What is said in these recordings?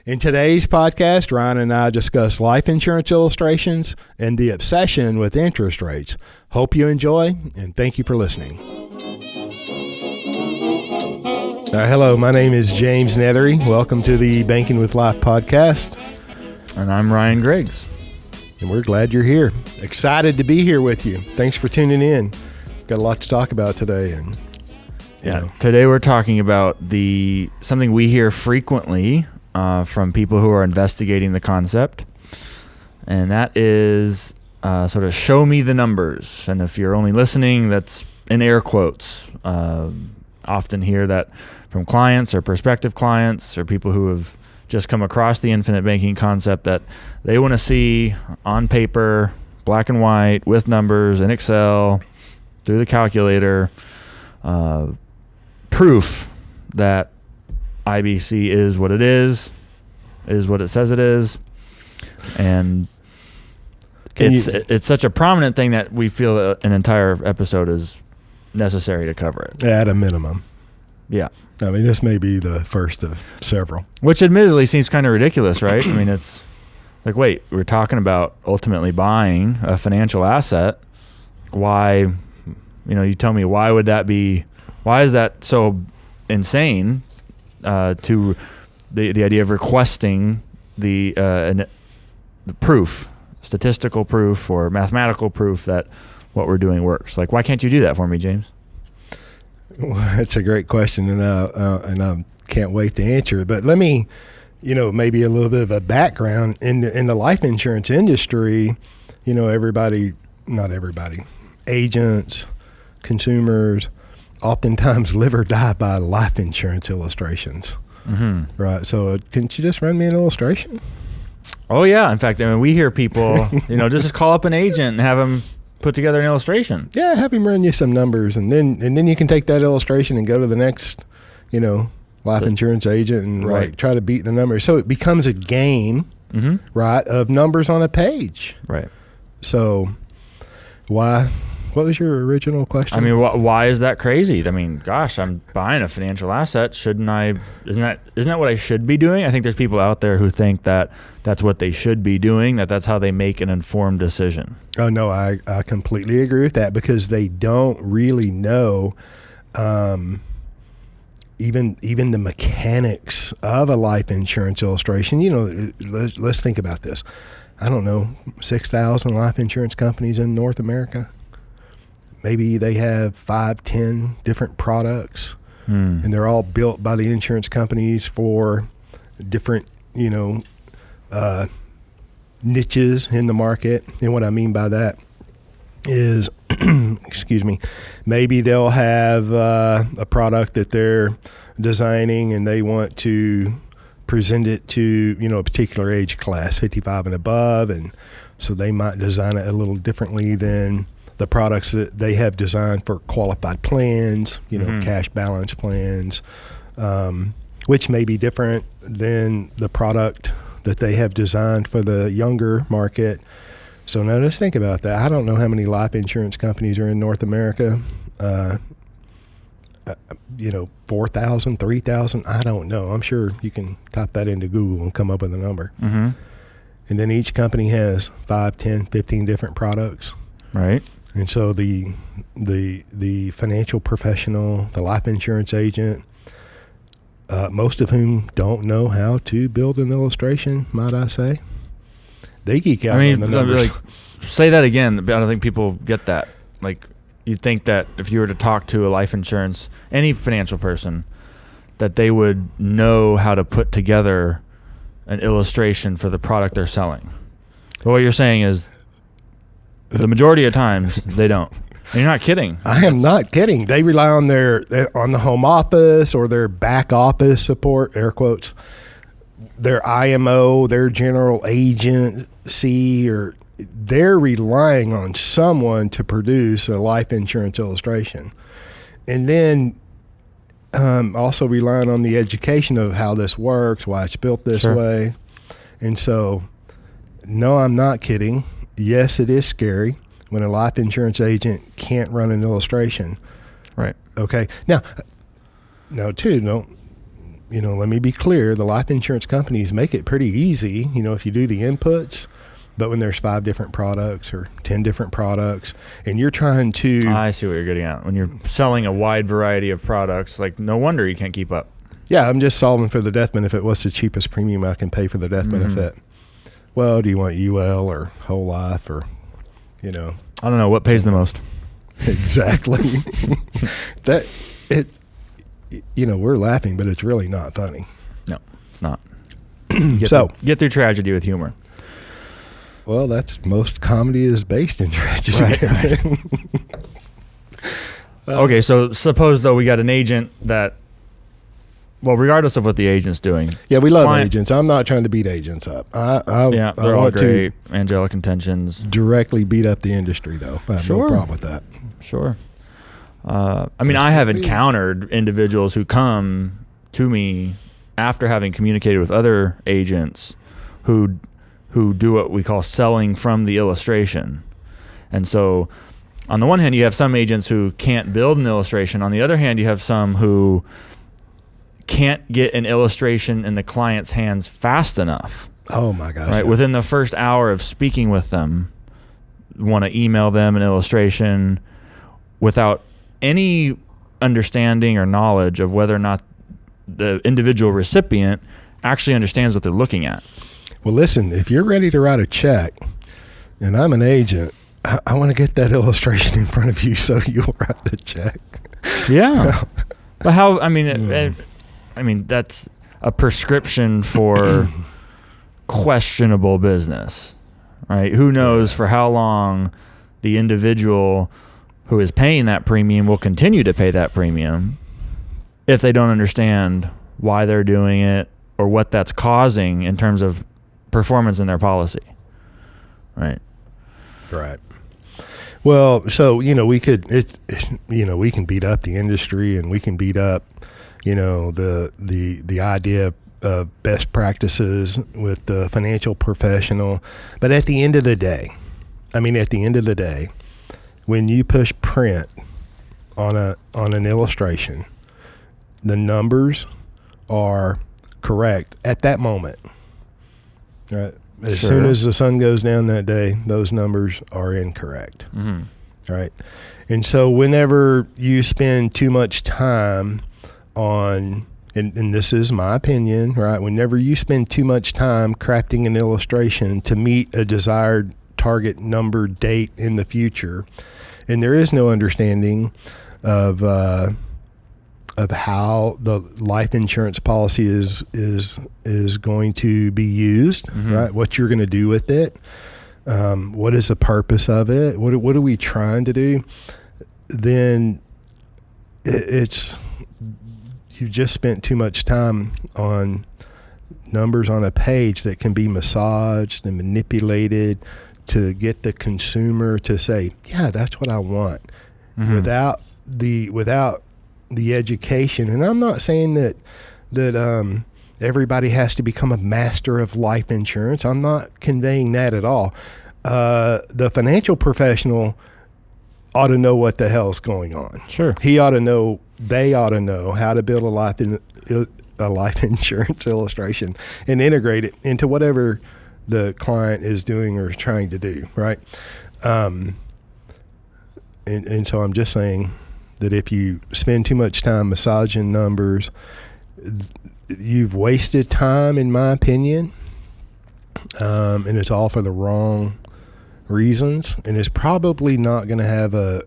In today's podcast, Ryan and I discuss life insurance illustrations and the obsession with interest rates. Hope you enjoy, and thank you for listening. Hello, my name is James Neathery. Welcome to the Banking with Life podcast. And I'm Ryan Griggs. And we're glad you're here. Excited to be here with you. Thanks for tuning in. Got a lot to talk about today. And today we're talking about something we hear frequently from people who are investigating the concept, and that is sort of show me the numbers. And if you're only listening, that's in air quotes. Often hear that from clients or prospective clients or people who have just come across the infinite banking concept, that they want to see on paper, black and white, with numbers in Excel, through the calculator, proof that IBC is what it is what it says it is. And it's such a prominent thing that we feel that an entire episode is necessary to cover it. At a minimum. Yeah. I mean, this may be the first of several. Which admittedly seems kind of ridiculous, right? I mean, it's like, wait, we're talking about ultimately buying a financial asset. Why, you tell me, why is that so insane to the idea of requesting the proof, statistical proof or mathematical proof that what we're doing works? Like, why can't you do that for me, James? Well, that's a great question, and I can't wait to answer it. But let me, maybe a little bit of a background in the life insurance industry. Not everybody, agents, consumers, oftentimes live or die by life insurance illustrations. Mm-hmm. Right. So, couldn't you just run me an illustration? Oh yeah. In fact, we hear people, just call up an agent and have them put together an illustration. Yeah, have him run you some numbers, and then you can take that illustration and go to the next, life insurance agent and try to beat the numbers. So it becomes a game, right, of numbers on a page. Right. So why? What was your original question? I mean, why is that crazy? I mean, gosh, I'm buying a financial asset. Shouldn't I? Isn't that what I should be doing? I think there's people out there who think that that's what they should be doing, that's how they make an informed decision. Oh, no, I completely agree with that, because they don't really know even the mechanics of a life insurance illustration. Let's think about this. I don't know, 6,000 life insurance companies in North America. Maybe they have 5-10 different products, and they're all built by the insurance companies for different, niches in the market. And what I mean by that is, excuse me, maybe they'll have a product that they're designing and they want to present it to, a particular age class, 55 and above. And so they might design it a little differently than the products that they have designed for qualified plans, cash balance plans, which may be different than the product that they have designed for the younger market. So now let's think about that. I don't know how many life insurance companies are in North America. 4,000, 3,000, I don't know. I'm sure you can type that into Google and come up with a number. Mm-hmm. And then each company has 5, 10, 15 different products. Right. And so the financial professional, the life insurance agent, most of whom don't know how to build an illustration, might I say, they geek out on the numbers. Say that again. I don't think people get that. Like, you'd think that if you were to talk to a life insurance, any financial person, that they would know how to put together an illustration for the product they're selling. But what you're saying is, the majority of times they don't. And you're not kidding. I am not kidding. They rely on on the home office or their back office support, air quotes, their IMO, their general agency, or they're relying on someone to produce a life insurance illustration. And then also relying on the education of how this works, why it's built this way. And so, no, I'm not kidding. Yes, it is scary when a life insurance agent can't run an illustration. Right. Okay. Now, let me be clear. The life insurance companies make it pretty easy, if you do the inputs. But when there's 5 different products or 10 different products, and you're trying to... I see what you're getting at. When you're selling a wide variety of products, like, no wonder you can't keep up. Yeah, I'm just solving for the death benefit. What's the cheapest premium I can pay for the death benefit? Well, do you want UL or whole life or, I don't know. What pays the most? Exactly. We're laughing, but it's really not funny. No, it's not. Get through tragedy with humor. Well, most comedy is based in tragedy. Right. Okay, so suppose, though, we got an agent that, regardless of what the agent's doing. Yeah, we love agents. I'm not trying to beat agents up. They're all great. Angelic intentions. Directly beat up the industry, though. I have no problem with that. Sure. I have encountered individuals who come to me after having communicated with other agents who do what we call selling from the illustration. And so on the one hand, you have some agents who can't build an illustration. On the other hand, you have some who can't get an illustration in the client's hands fast enough. Oh my gosh. Right? Within the first hour of speaking with them, want to email them an illustration without any understanding or knowledge of whether or not the individual recipient actually understands what they're looking at. Well, listen, if you're ready to write a check and I'm an agent, I want to get that illustration in front of you so you'll write the check. Yeah. But how, that's a prescription for questionable business, right? Who knows for how long the individual who is paying that premium will continue to pay that premium if they don't understand why they're doing it or what that's causing in terms of performance in their policy. Right. Right. Well, so, we could, we can beat up the industry and we can beat up, the idea of best practices with the financial professional. But at the end of the day, when you push print on an illustration, the numbers are correct at that moment. Right. As soon as the sun goes down that day, those numbers are incorrect. Mm-hmm. Right. And so whenever you spend too much time on, and this is my opinion, right? Whenever you spend too much time crafting an illustration to meet a desired target number date in the future, and there is no understanding of how the life insurance policy is going to be used, right? What you're going to do with it, what is the purpose of it? What are we trying to do? Then you've just spent too much time on numbers on a page that can be massaged and manipulated to get the consumer to say, yeah, that's what I want, without the education. And I'm not saying that everybody has to become a master of life insurance. I'm not conveying that at all. The financial professional ought to know what the hell's going on. Sure. They ought to know how to build a life insurance illustration and integrate it into whatever the client is doing or trying to do, right? And so I'm just saying that if you spend too much time massaging numbers, you've wasted time, in my opinion, and it's all for the wrong reasons, and it's probably not going to have a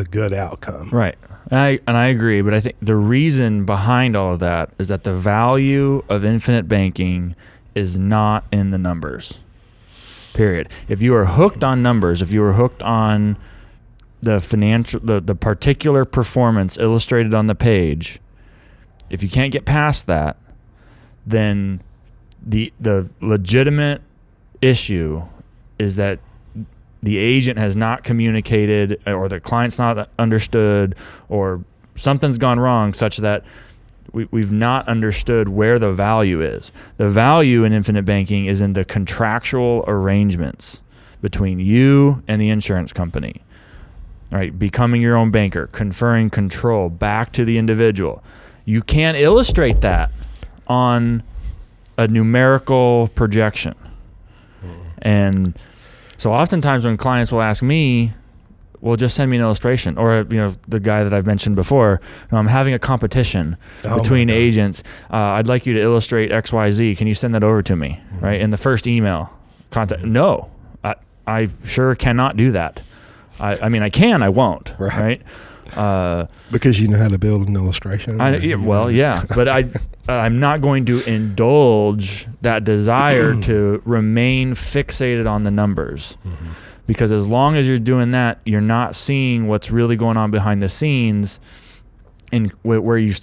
good outcome. Right. And I agree, but I think the reason behind all of that is that the value of infinite banking is not in the numbers, period. If you are hooked on numbers, if you are hooked on the particular performance illustrated on the page, if you can't get past that, then the legitimate issue is that the agent has not communicated, or the client's not understood, or something's gone wrong such that we've not understood where the value is. The value in infinite banking is in the contractual arrangements between you and the insurance company. Right, becoming your own banker, conferring control back to the individual. you can't illustrate that on a numerical projection. And so oftentimes when clients will ask me, well, just send me an illustration, or the guy that I've mentioned before, I'm having a competition between agents. I'd like you to illustrate XYZ. Can you send that over to me? Right? In the first email contact. No, I sure cannot do that. I mean, I can, I won't. Right? Because you know how to build an illustration. But I'm not going to indulge that desire to remain fixated on the numbers. Because as long as you're doing that, you're not seeing what's really going on behind the scenes, and where you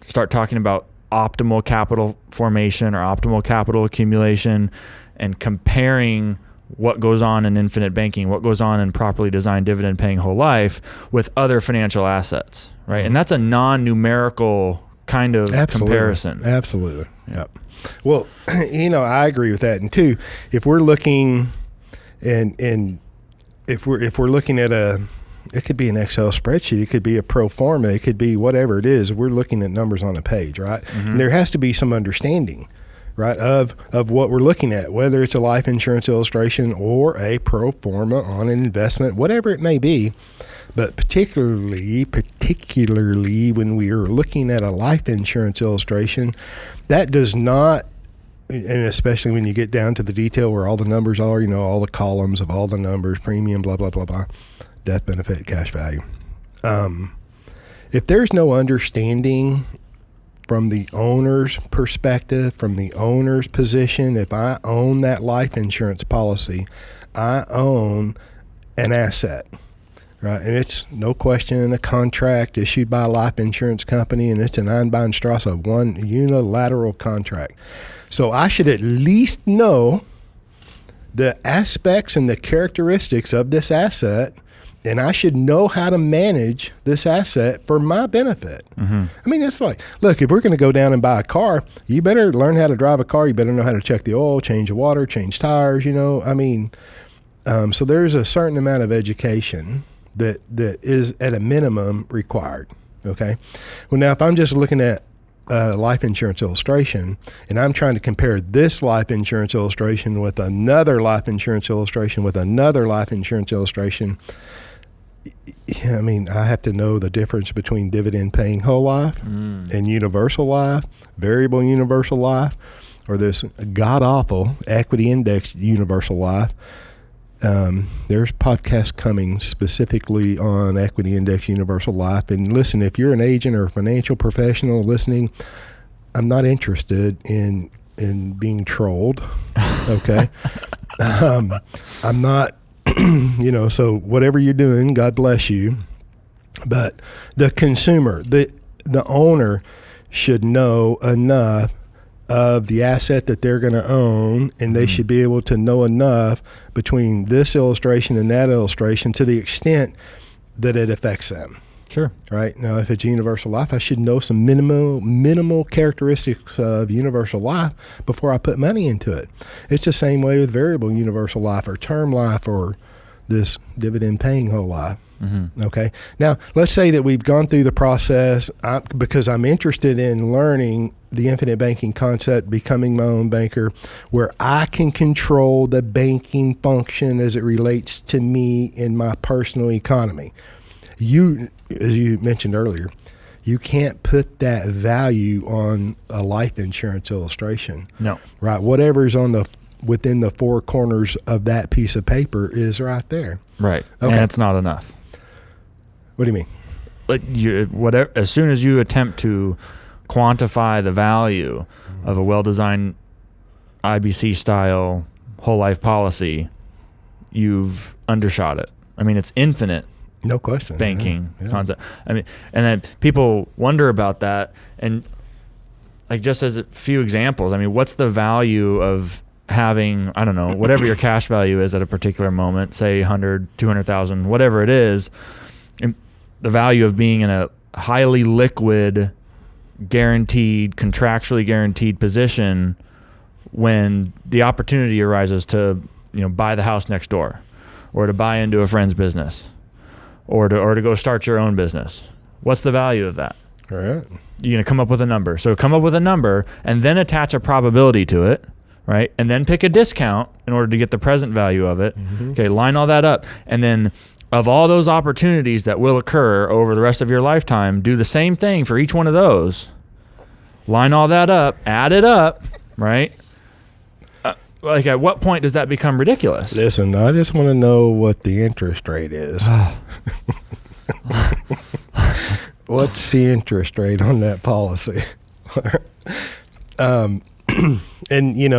start talking about optimal capital formation or optimal capital accumulation, and comparing what goes on in infinite banking, what goes on in properly designed dividend paying whole life with other financial assets, right? And that's a non-numerical kind of comparison. Absolutely. Yep. Well, I agree with that. And two, if we're looking and if we're looking at it could be an Excel spreadsheet, it could be a pro forma, it could be whatever it is. We're looking at numbers on a page, right? And there has to be some understanding, right, of what we're looking at, whether it's a life insurance illustration or a pro forma on an investment, whatever it may be. But particularly when we are looking at a life insurance illustration, that does not, and especially when you get down to the detail where all the numbers are, all the columns of all the numbers, premium, blah, blah, blah, blah, death benefit, cash value. If there's no understanding from the owner's perspective, from the owner's position, if I own that life insurance policy, I own an asset, right? And it's no question a contract issued by a life insurance company, and it's an Einbahnstrasse, one unilateral contract. So I should at least know the aspects and the characteristics of this asset, and I should know how to manage this asset for my benefit. I mean, it's like, look, if we're going to go down and buy a car, you better learn how to drive a car. You better know how to check the oil, change the water, change tires, I mean, so there's a certain amount of education that is at a minimum required, okay? Well, now, if I'm just looking at life insurance illustration, and I'm trying to compare this life insurance illustration with another life insurance illustration with another life insurance illustration, I mean, I have to know the difference between dividend paying whole life and universal life, variable universal life, or this god awful equity indexed universal life. There's podcasts coming specifically on equity index universal life. And listen, if you're an agent or a financial professional listening, I'm not interested in being trolled. Okay. I'm not, so whatever you're doing, God bless you. But the consumer, the owner should know enough of the asset that they're going to own, and they should be able to know enough between this illustration and that illustration to the extent that it affects them. Sure. Right? Now, if it's universal life, I should know some minimal characteristics of universal life before I put money into it. It's the same way with variable universal life or term life or this dividend paying whole life. Okay. Now, let's say that we've gone through the process because I'm interested in learning the infinite banking concept, becoming my own banker, where I can control the banking function as it relates to me in my personal economy. You, as you mentioned earlier, you can't put that value on a life insurance illustration. No. Right. Whatever's within the four corners of that piece of paper is right there. Right. Okay. And it's not enough. What do you mean? Like as soon as you attempt to quantify the value of a well-designed IBC style whole life policy, you've undershot it. I mean, it's infinite. No question. Banking concept. I mean, and then people wonder about that. And like, just as a few examples, I mean, what's the value of having, I don't know, whatever your cash value is at a particular moment, say 100, 200,000, whatever it is, and the value of being in a highly liquid, guaranteed, contractually guaranteed position when the opportunity arises to, buy the house next door, or to buy into a friend's business, or to go start your own business. What's the value of that? All right. You're going to come up with a number. So come up with a number and then attach a probability to it, right? And then pick a discount in order to get the present value of it. Mm-hmm. Okay, line all that up. And then of all those opportunities that will occur over the rest of your lifetime, do the same thing for each one of those. Line all that up, add it up, right? Like, at what point does that become ridiculous? Listen, I just want to know what the interest rate is. What's the interest rate on that policy? And,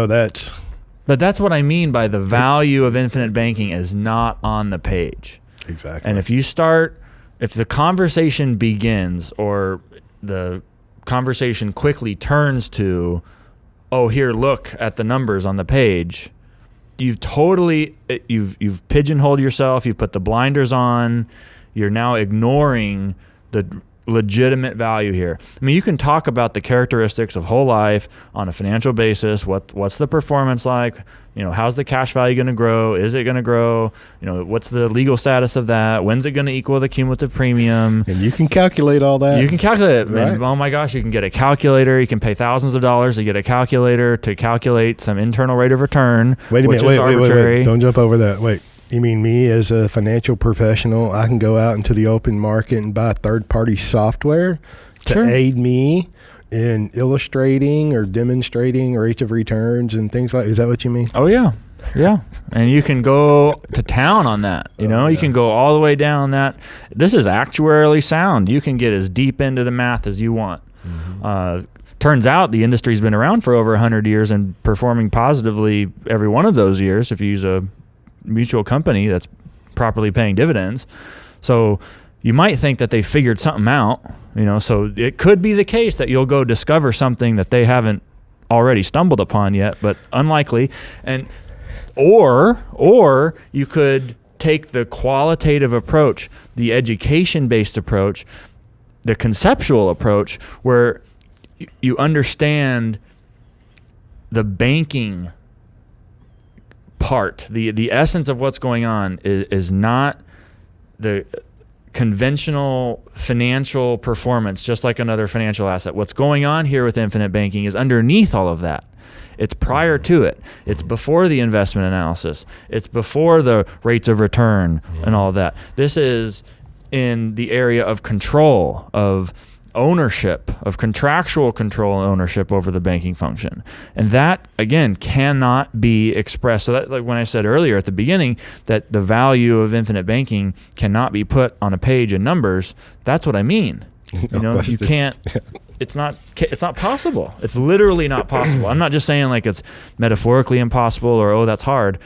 that's... But that's what I mean by the value of infinite banking is not on the page. Exactly. And if the conversation begins or the conversation quickly turns to, oh, here, look at the numbers on the page, you've pigeonholed yourself, you've put the blinders on, you're now ignoring the legitimate value here. I mean, you can talk about the characteristics of whole life on a financial basis. What's the performance like? How's the cash value going to grow? Is it going to grow? What's the legal status of that? When's it going to equal the cumulative premium? And you can calculate all that. You can calculate it. Right. And, oh my gosh, you can get a calculator. You can pay thousands of dollars to get a calculator to calculate some internal rate of return. Wait a minute. Wait. Don't jump over that. Wait. You mean me as a financial professional, I can go out into the open market and buy third-party software to aid me in illustrating or demonstrating rates of returns and things like that? Is that what you mean? Oh, yeah. Yeah. And you can go to town on that. You can go all the way down that. This is actuarially sound. You can get as deep into the math as you want. Mm-hmm. Turns out the industry's been around for over 100 years and performing positively every one of those years if you use a mutual company that's properly paying dividends. So you might think that they figured something out, so it could be the case that you'll go discover something that they haven't already stumbled upon yet, but unlikely. And or you could take the qualitative approach, the education-based approach, the conceptual approach, where you understand the banking part, the essence of what's going on is not the conventional financial performance, just like another financial asset. What's going on here with infinite banking is underneath all of that. It's prior to it. It's before the investment analysis. It's before the rates of return and all of that. This is in the area of control, of ownership, of contractual control and ownership over the banking function. And that, again, cannot be expressed. So that, like when I said earlier at the beginning that the value of infinite banking cannot be put on a page in numbers, that's what I mean. You can't, it's not possible. It's literally not possible. I'm not just saying like it's metaphorically impossible or, oh, that's hard.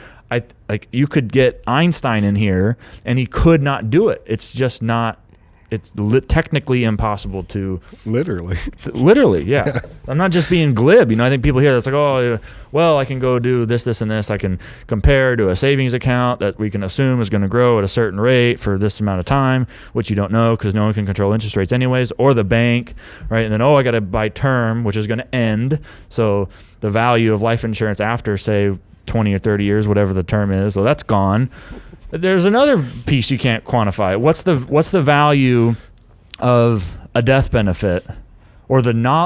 You could get Einstein in here and he could not do it. It's just not. It's technically impossible to... Literally, yeah. I'm not just being glib. I think people hear that's like, oh, well, I can go do this, and this. I can compare to a savings account that we can assume is going to grow at a certain rate for this amount of time, which you don't know because no one can control interest rates anyways, or the bank, right? And then, I got to buy term, which is going to end. So the value of life insurance after, say, 20 or 30 years, whatever the term is, so that's gone. There's another piece you can't quantify. What's the value of a death benefit, or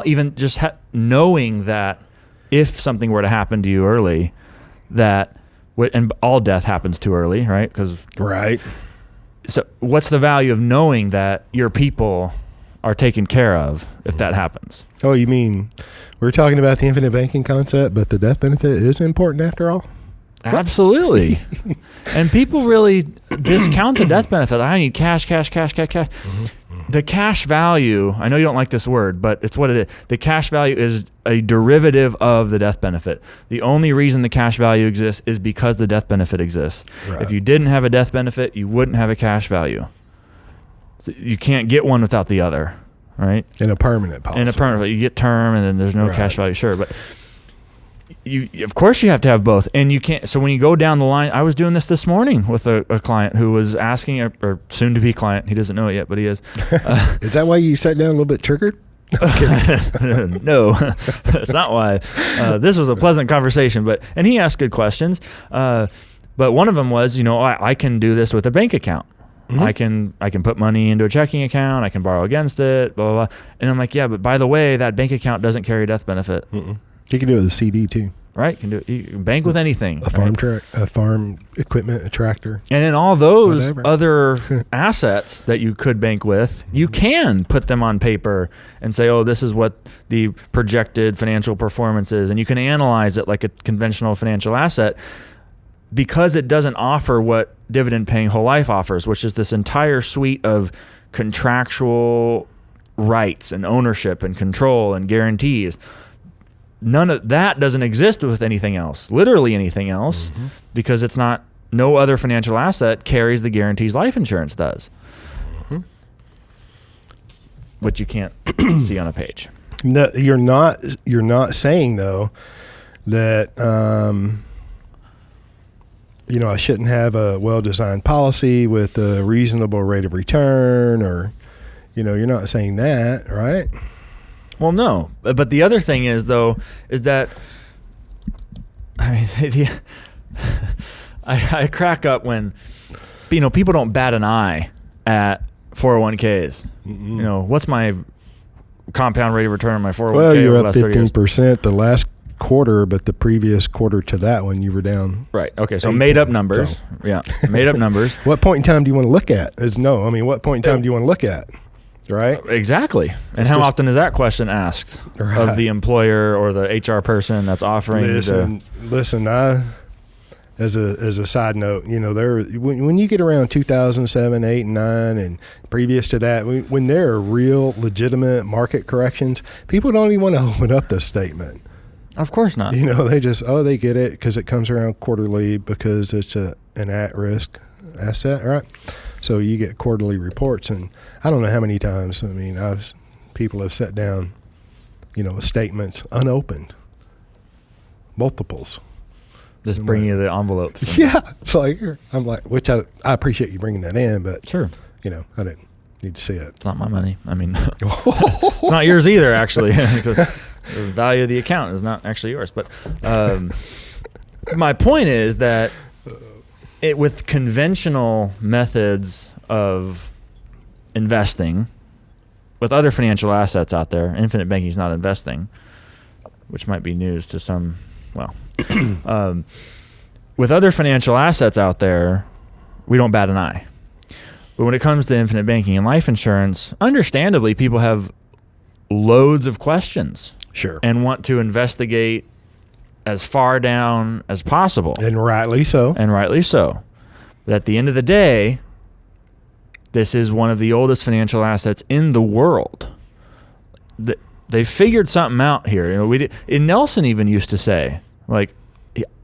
even just knowing that if something were to happen to you early, and all death happens too early, right? Right. So what's the value of knowing that your people are taken care of if that happens? Oh, you mean we're talking about the infinite banking concept, but the death benefit is important after all? Absolutely. And people really discount the death benefit. I need cash. Mm-hmm. The cash value, I know you don't like this word, but it's what it is. The cash value is a derivative of the death benefit. The only reason the cash value exists is because the death benefit exists. Right. If you didn't have a death benefit, you wouldn't have a cash value. So you can't get one without the other, right? In a permanent policy. You get term and then there's no cash value, sure. But of course you have to have both, and you can't. So when you go down the line, I was doing this morning with a client who was asking, or soon to be client. He doesn't know it yet, but he is. Is that why you sat down a little bit triggered? No, that's not why. This was a pleasant conversation, and he asked good questions. But one of them was, I can do this with a bank account. Mm-hmm. I can put money into a checking account. I can borrow against it, blah, blah, blah. And I'm like, yeah, but by the way, that bank account doesn't carry a death benefit. Mm-mm. You can do it with a CD too. Right? You can bank with anything. A farm equipment, a tractor. And then all those other assets that you could bank with, you can put them on paper and say, oh, this is what the projected financial performance is. And you can analyze it like a conventional financial asset, because it doesn't offer what dividend paying whole life offers, which is this entire suite of contractual rights and ownership and control and guarantees. None of that doesn't exist with anything else, literally anything else, because it's not, no other financial asset carries the guarantees life insurance does, which you can't see on a page. No, you're not saying though that, I shouldn't have a well-designed policy with a reasonable rate of return, or, you're not saying that, right? Well, no. But the other thing is, though, is that, I crack up when, people don't bat an eye at 401ks. Mm-hmm. What's my compound rate of return on my 401k? Well, you're up 15% the last quarter, but the previous quarter to that one, you were down. Right. Okay. So made up numbers. So. Yeah. Made up numbers. What point in time do you want to look at? What point in time do you want to look at? Right? Exactly. And how often is that question asked of the employer or the HR person that's offering? Listen, as a side note, when you get around 2007, 8, and 9, and previous to that, when there are real legitimate market corrections, people don't even want to open up this statement. Of course not. They just, they get it because it comes around quarterly because it's an at-risk asset, right? So you get quarterly reports, and I don't know how many times. People have sat down, statements unopened, multiples. Just bring you the envelopes. Yeah, it's like I'm like, which I appreciate you bringing that in, but sure, I didn't need to see it. It's not my money. It's not yours either, actually. The value of the account is not actually yours. But my point is that with conventional methods of investing, with other financial assets out there, infinite banking is not investing, which might be news to some. Well, with other financial assets out there, we don't bat an eye. But when it comes to infinite banking and life insurance, understandably, people have loads of questions. Sure. And want to investigate as far down as possible. And rightly so. But at the end of the day, this is one of the oldest financial assets in the world. They figured something out here. Nelson even used to say,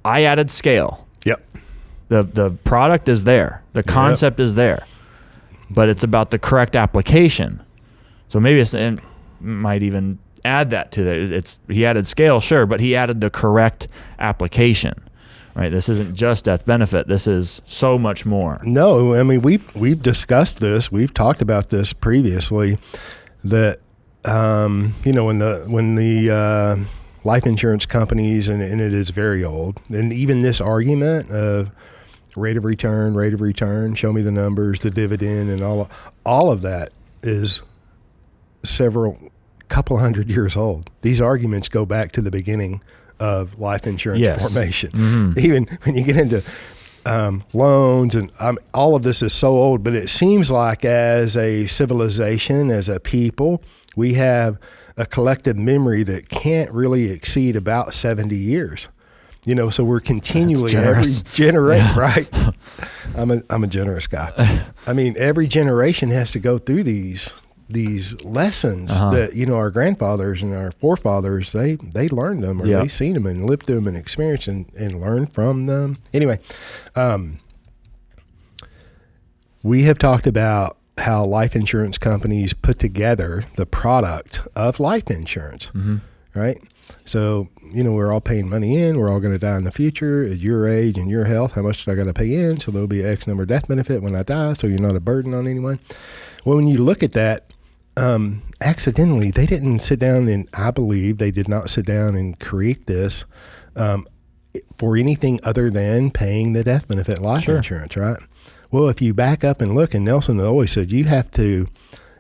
I added scale. Yep. The product is there. The concept is there. But it's about the correct application. So maybe it might even add that to it. He added scale, sure, but he added the correct application. Right? This isn't just death benefit. This is so much more. No, we've discussed this. We've talked about this previously. That when the life insurance companies, and it is very old, and even this argument of rate of return, show me the numbers, the dividend, and all of that is couple hundred years old. These arguments go back to the beginning of life insurance formation. Mm-hmm. Even when you get into loans, and all of this is so old, but it seems like as a civilization, as a people, we have a collective memory that can't really exceed about 70 years. So we're continually every generation, right? I'm a generous guy. Every generation has to go through these lessons that our grandfathers and our forefathers they learned them, or they seen them and lived them and experienced and learned from them. Anyway, we have talked about how life insurance companies put together the product of life insurance, right? So, we're all paying money in. We're all going to die in the future. At your age and your health, how much do I got to pay in? So there'll be X number death benefit when I die, so you're not a burden on anyone. Well, when you look at that, accidentally, they didn't sit down and, I believe they did not sit down and create this for anything other than paying the death benefit life insurance, right? Well, if you back up and look, and Nelson always said you have to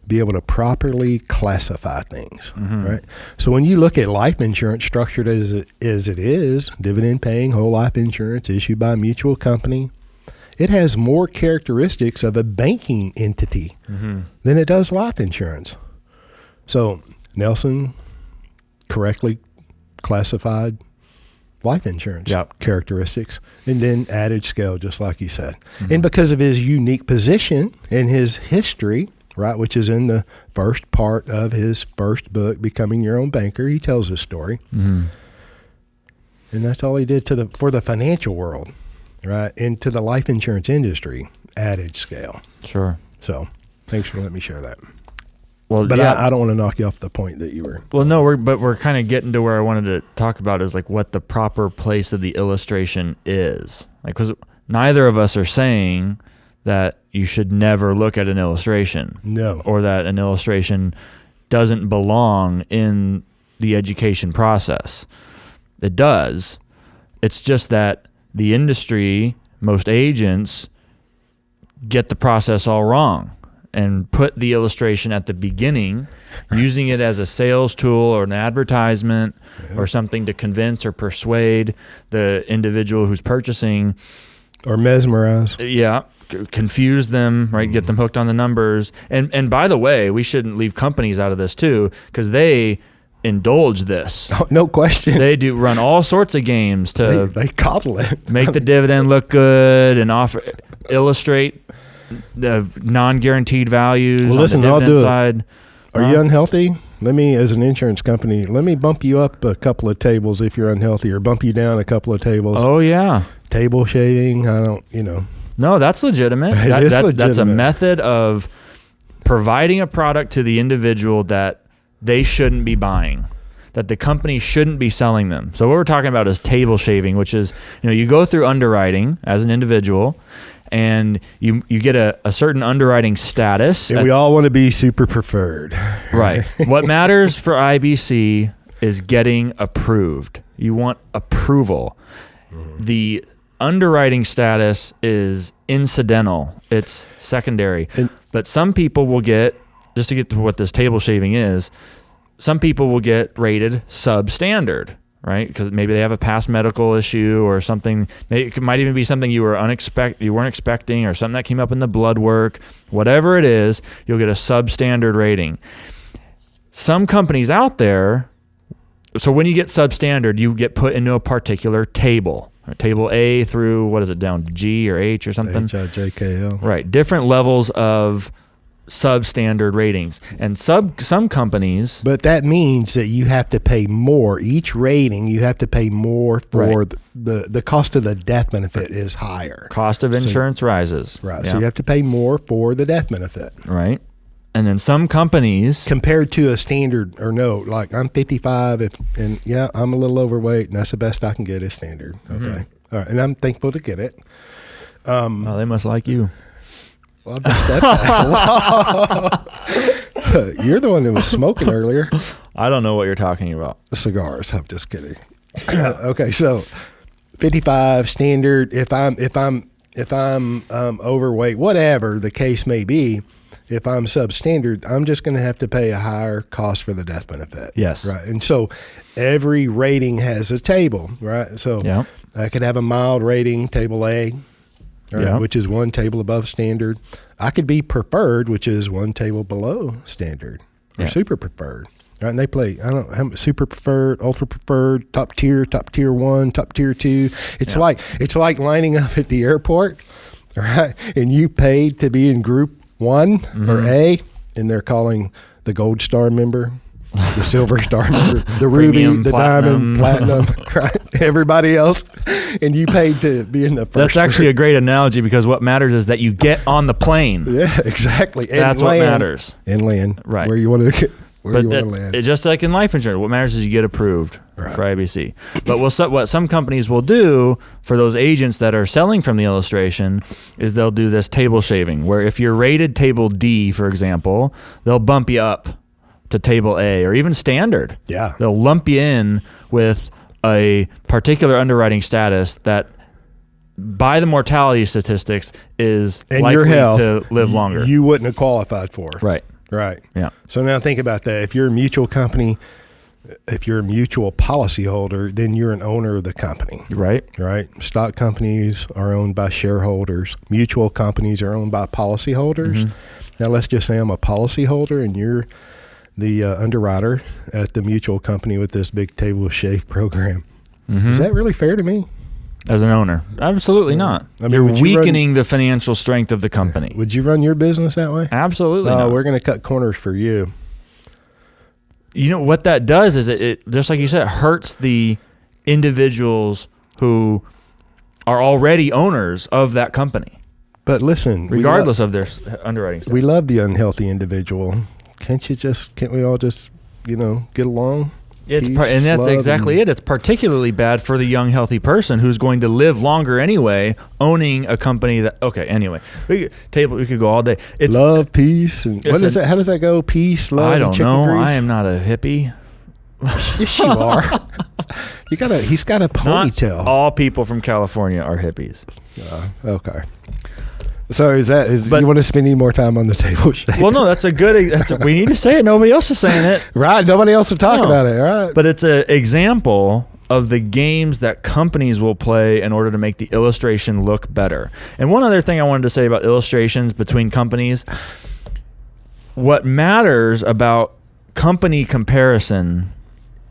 be able to properly classify things, right? So when you look at life insurance structured as it is, dividend paying whole life insurance issued by a mutual company, it has more characteristics of a banking entity than it does life insurance. So Nelson correctly classified life insurance characteristics and then added scale, just like you said. And because of his unique position and his history, right, which is in the first part of his first book, Becoming Your Own Banker, he tells his story. And that's all he did for the financial world, right, and to the life insurance industry, added scale. Sure. So thanks for letting me share that. Well, but I don't want to knock you off the point that you were. Well, no, we're kind of getting to where I wanted to talk about is like what the proper place of the illustration is. Like, because neither of us are saying that you should never look at an illustration. No. Or that an illustration doesn't belong in the education process. It does. It's just that the industry, most agents, get the process all wrong and put the illustration at the beginning, using it as a sales tool or an advertisement or something to convince or persuade the individual who's purchasing. Or mesmerize. Yeah. Confuse them, right? Get them hooked on the numbers. And by the way, we shouldn't leave companies out of this too, because they indulge this. Oh, no question. They do run all sorts of games to they coddle it. Make the dividend look good and illustrate the non-guaranteed values. Well, listen, on the I'll do side. Are you unhealthy? Let me, as an insurance company, let me bump you up a couple of tables if you're unhealthy, or bump you down a couple of tables. Oh, yeah. Table shaving, No, that's legitimate. That's a method of providing a product to the individual that they shouldn't be buying, that the company shouldn't be selling them. So what we're talking about is table shaving, which is, you go through underwriting as an individual, and you get a certain underwriting status. And we all want to be super preferred. Right. What matters for IBC is getting approved. You want approval. The underwriting status is incidental. It's secondary. But some people will get, just to get to what this table shaving is, some people will get rated substandard, right? Because maybe they have a past medical issue or something. Maybe it might even be something you weren't expecting, or something that came up in the blood work. Whatever it is, you'll get a substandard rating. Some companies out there, so when you get substandard, you get put into a particular table. Table A through, what is it, down to G or H or something? HIJKL. Right. Different levels of substandard ratings. And some companies... But that means that you have to pay more. Each rating, you have to pay more for the cost of the death benefit is higher. Cost of insurance rises. Right. Yeah. So you have to pay more for the death benefit. Right. And then some companies... Compared to a standard, or no, like I'm 55 and I'm a little overweight, and that's the best I can get is standard. Okay. All right. And I'm thankful to get it. Well, they must like you. Well, you're the one that was smoking earlier. I don't know what you're talking about. Cigars. I'm just kidding. Okay. So 55 standard. If I'm overweight, whatever the case may be, if I'm substandard, I'm just going to have to pay a higher cost for the death benefit. Yes. Right. And so every rating has a table, right? So I could have a mild rating, table A, right, which is one table above standard. I could be preferred, which is one table below standard, or super preferred. Right? And they play, super preferred, ultra preferred, top tier 1, top tier 2. It's like lining up at the airport, right? And you paid to be in group 1 or A, and they're calling the gold star member, the silver star member, the ruby, the diamond, platinum, right? Everybody else, and you paid to be in the first. That's actually a great analogy, because what matters is that you get on the plane. Yeah, exactly. And that's what matters. And land, right? Where you want to get. It's just like in life insurance. What matters is you get approved for IBC. But what some companies will do for those agents that are selling from the illustration is they'll do this table shaving, where if you're rated table D, for example, they'll bump you up to table A or even standard. Yeah. They'll lump you in with a particular underwriting status that by the mortality statistics, is and likely your health, to live longer. You wouldn't have qualified for. Right. Right. Yeah. So now think about that. If you're a mutual company, if you're a mutual policyholder, then you're an owner of the company. Right. Right. Stock companies are owned by shareholders. Mutual companies are owned by policyholders. Mm-hmm. Now let's just say I'm a policyholder and you're the underwriter at the mutual company with this big table shave program. Mm-hmm. Is that really fair to me? As an owner? Absolutely not. I mean, you're weakening the financial strength of the company. Would you run your business that way? Absolutely not. We're going to cut corners for you. You know, what that does is it just like you said, it hurts the individuals who are already owners of that company. But listen, regardless of their underwriting stuff. We love the unhealthy individual. Can't we all just, get along? And that's exactly it. It's particularly bad for the young, healthy person who's going to live longer anyway, owning a company that. Okay, anyway, we could go all day. It's love, peace, and what is that? How does that go? Peace, love, I don't and chicken know. grease? I am not a hippie. Yes, you are. He's got a ponytail. Not all people from California are hippies. Okay. So you want to spend any more time on the table? Well, no, we need to say it. Nobody else is saying it. Right. Nobody else will talk about it. Right. But it's an example of the games that companies will play in order to make the illustration look better. And one other thing I wanted to say about illustrations between companies, what matters about company comparison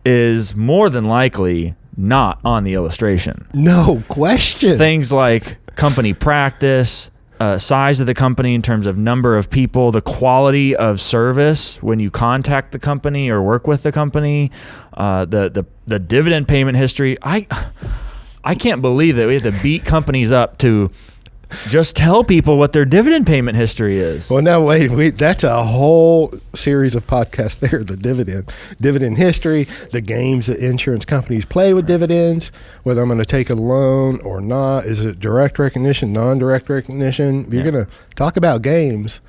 is more than likely not on the illustration. No question. Things like company practice, size of the company in terms of number of people, the quality of service when you contact the company or work with the company, the dividend payment history. I can't believe that we have to beat companies up to just tell people what their dividend payment history is. Well, now wait, that's a whole series of podcasts there, the dividend history, the games that insurance companies play with dividends, whether I'm going to take a loan or not. Is it direct recognition, non-direct recognition? You're going to talk about games.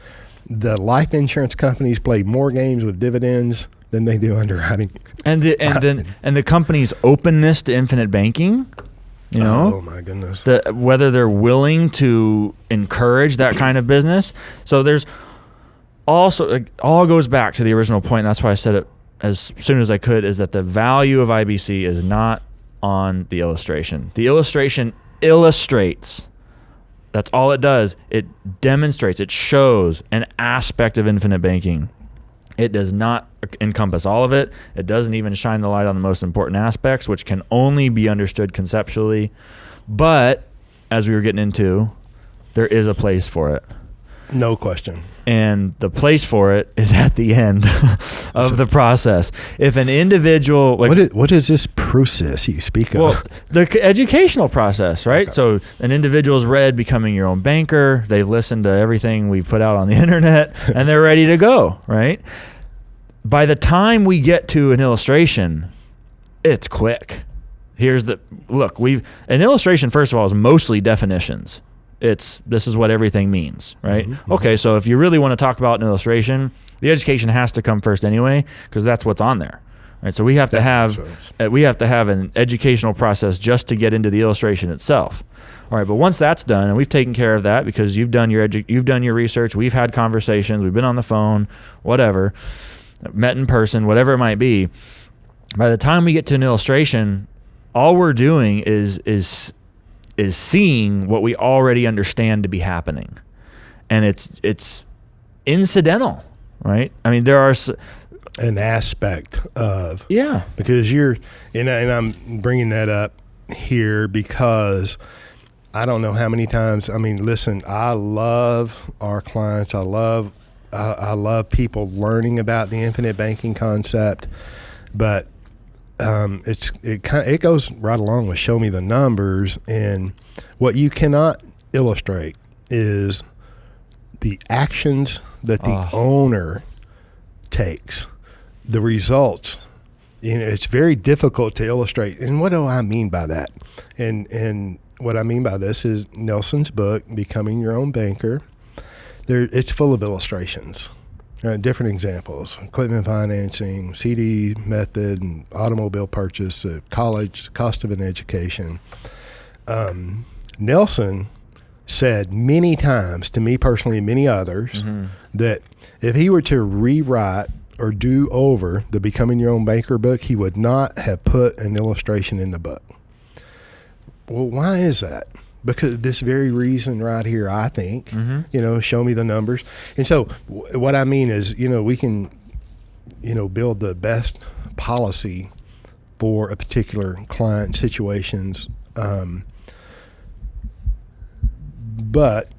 The life insurance companies play more games with dividends than they do underwriting. And the company's openness to infinite banking. Oh my goodness! Whether they're willing to encourage that kind of business. So there's also all goes back to the original point. And that's why I said it as soon as I could. Is that the value of IBC is not on the illustration. The illustration illustrates. That's all it does. It demonstrates. It shows an aspect of infinite banking. It does not encompass all of it. It doesn't even shine the light on the most important aspects, which can only be understood conceptually. But as we were getting into, there is a place for it. No question. And the place for it is at the end of the process. If an individual... What is this process you speak of? Well, the educational process, right? Okay. So an individual's read Becoming Your Own Banker. They've listened to everything we've put out on the internet, and they're ready to go, right? By the time we get to an illustration, it's quick. An illustration, first of all, is mostly definitions. This is what everything means, right? Mm-hmm. Okay, so if you really want to talk about an illustration, the education has to come first anyway, because that's what's on there, right? So we have to have an educational process just to get into the illustration itself. All right, but once that's done, and we've taken care of that because you've done your research, we've had conversations, we've been on the phone, whatever, met in person, whatever it might be. By the time we get to an illustration, all we're doing is seeing what we already understand to be happening, and it's incidental, right? I mean, there are an aspect of because and I'm bringing that up here because I don't know how many times. I mean, listen, I love our clients. I love people learning about the infinite banking concept, but it goes right along with show me the numbers, and what you cannot illustrate is the actions that the owner takes, the results. It's very difficult to illustrate. And what do I mean by that? And what I mean by this is Nelson's book, Becoming Your Own Banker. It's full of illustrations. Different examples: equipment financing, CD method, and automobile purchase, college, cost of an education. Nelson said many times to me personally and many others that if he were to rewrite or do over the Becoming Your Own Banker book, he would not have put an illustration in the book. Well, why is that? Because this very reason right here, I think, show me the numbers. And so what I mean is, we can, build the best policy for a particular client situations. But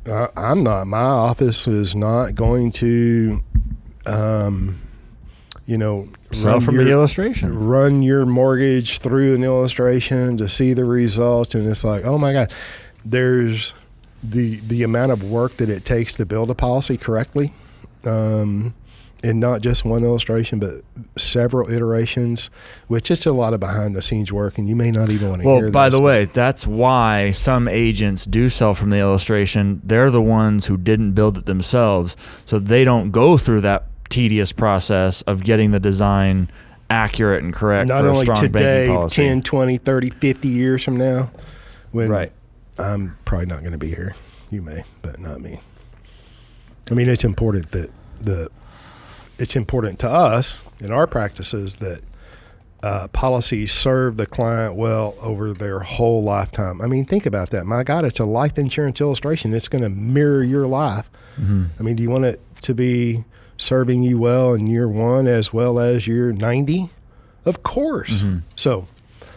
my office is not going to, sell from the illustration. Run your mortgage through an illustration to see the results. And it's like, oh my God, there's the amount of work that it takes to build a policy correctly. And not just one illustration, but several iterations, which is a lot of behind the scenes work, and you may not even want to hear Well, by the way, that's why some agents do sell from the illustration. They're the ones who didn't build it themselves, so they don't go through that tedious process of getting the design accurate and correct not for only a strong today, banking policy. 10, 20, 30, 50 years from now, when right. I'm probably not going to be here. You may, but not me. I mean, it's important that it's important to us in our practices that policies serve the client well over their whole lifetime. I mean, think about that. My God, it's a life insurance illustration. It's going to mirror your life. I mean, do you want it to be serving you well in year one as well as year 90? Of course. So,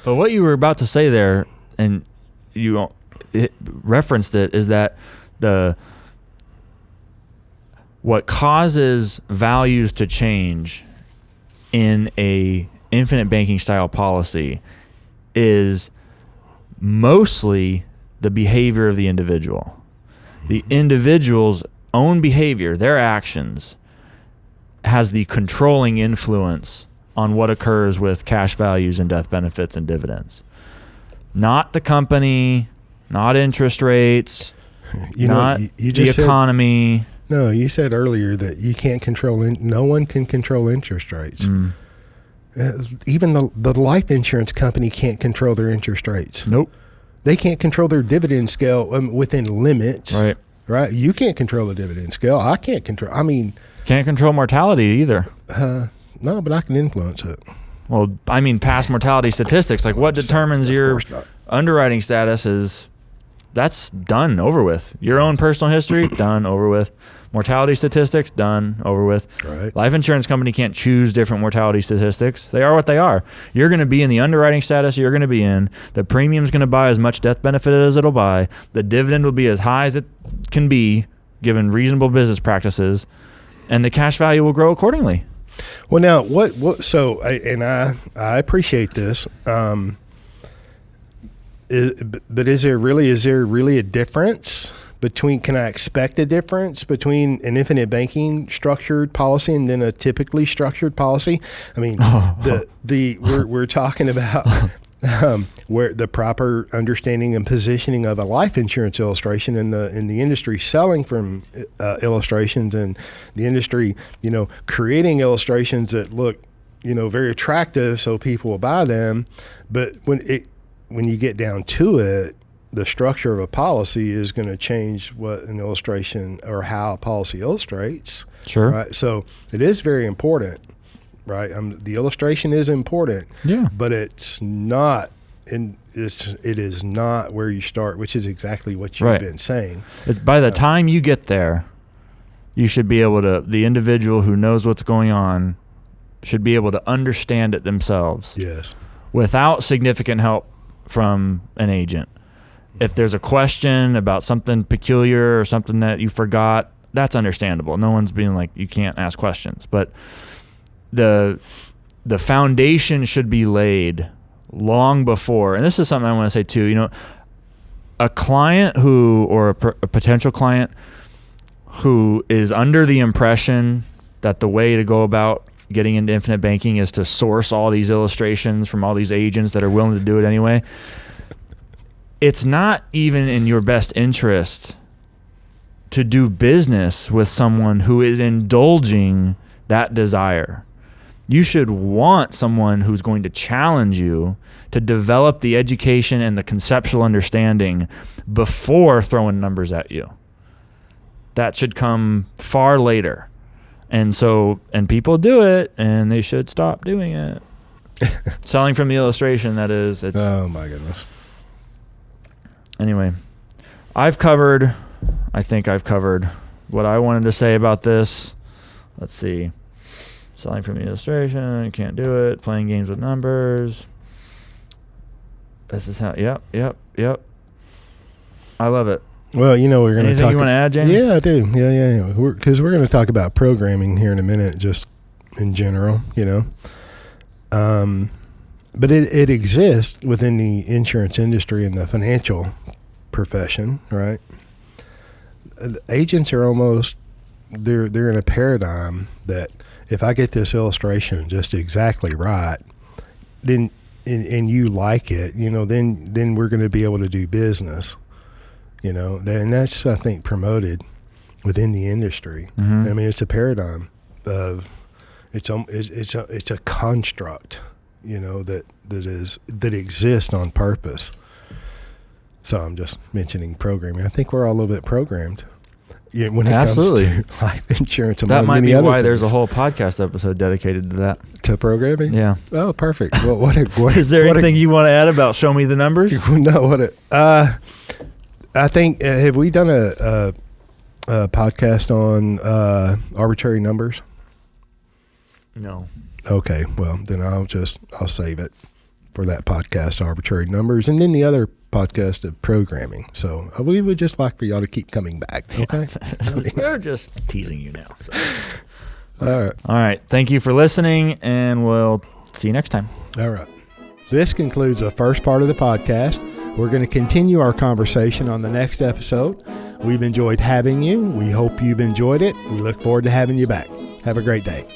but what you were about to say there, and you referenced it, is that what causes values to change in a infinite banking style policy is mostly the behavior of the individual. The individual's own behavior, their actions, has the controlling influence on what occurs with cash values and death benefits and dividends. Not the company, not interest rates, not the economy. No, you said earlier that you can't no one can control interest rates. Even the life insurance company can't control their interest rates. Nope. They can't control their dividend scale within limits. Right. You can't control the dividend scale. I can't control. I mean, can't control mortality either. No, but I can influence it. Well, I mean, past mortality statistics, like what determines your underwriting status that's done, over with. Your own personal history, done, over with. Mortality statistics, done, over with. Right. Life insurance company can't choose different mortality statistics. They are what they are. You're going to be in the underwriting status you're going to be in. The premium's going to buy as much death benefit as it'll buy. The dividend will be as high as it can be, given reasonable business practices, and the cash value will grow accordingly. Well, now, I appreciate this. But is there really a difference between, can I expect a difference between an infinite banking structured policy and then a typically structured policy? I mean, we're talking about where the proper understanding and positioning of a life insurance illustration in the industry selling from illustrations, and the industry, creating illustrations that look, very attractive so people will buy them. But when you get down to it, the structure of a policy is going to change what an illustration or how a policy illustrates. Sure. Right. So it is very important, right? The illustration is important. Yeah. But it's not. It is not where you start, which is exactly what you've been saying. It's by the time you get there, you should be able to. The individual who knows what's going on should be able to understand it themselves. Yes. Without significant help from an agent. If there's a question about something peculiar or something that you forgot, that's understandable. No one's being like, you can't ask questions. But the foundation should be laid long before. And this is something I want to say too. A client or a potential client who is under the impression that the way to go about getting into infinite banking is to source all these illustrations from all these agents that are willing to do it anyway. It's not even in your best interest to do business with someone who is indulging that desire. You should want someone who's going to challenge you to develop the education and the conceptual understanding before throwing numbers at you. That should come far later. And people do it, and they should stop doing it. Selling from the illustration, that is. Oh, my goodness. Anyway, I think I've covered what I wanted to say about this. Let's see. Selling from the illustration, you can't do it. Playing games with numbers. This is how, yep. I love it. Well, we're going to talk. Anything you want to add, James? Yeah, I do. Yeah. Because we're going to talk about programming here in a minute, just in general, But it exists within the insurance industry and the financial profession, right? Agents are almost, they're in a paradigm that if I get this illustration just exactly right, then and you like it, then we're going to be able to do business. And that's, I think, promoted within the industry. Mm-hmm. I mean, it's a paradigm of it's a construct, that exists on purpose. So I'm just mentioning programming. I think we're all a little bit programmed. Yeah, when it Absolutely. comes to life insurance, that might be why things. There's a whole podcast episode dedicated to that. To programming? Yeah. Oh, perfect. Well, what is there anything you want to add about show me the numbers? No. I think have we done a podcast on arbitrary numbers? No. Okay. Well, then I'll save it for that podcast, arbitrary numbers, and then the other podcast of programming. So we would just like for y'all to keep coming back. Okay. We're just teasing you now. So. All right. Thank you for listening, and we'll see you next time. All right. This concludes the first part of the podcast. We're going to continue our conversation on the next episode. We've enjoyed having you. We hope you've enjoyed it. We look forward to having you back. Have a great day.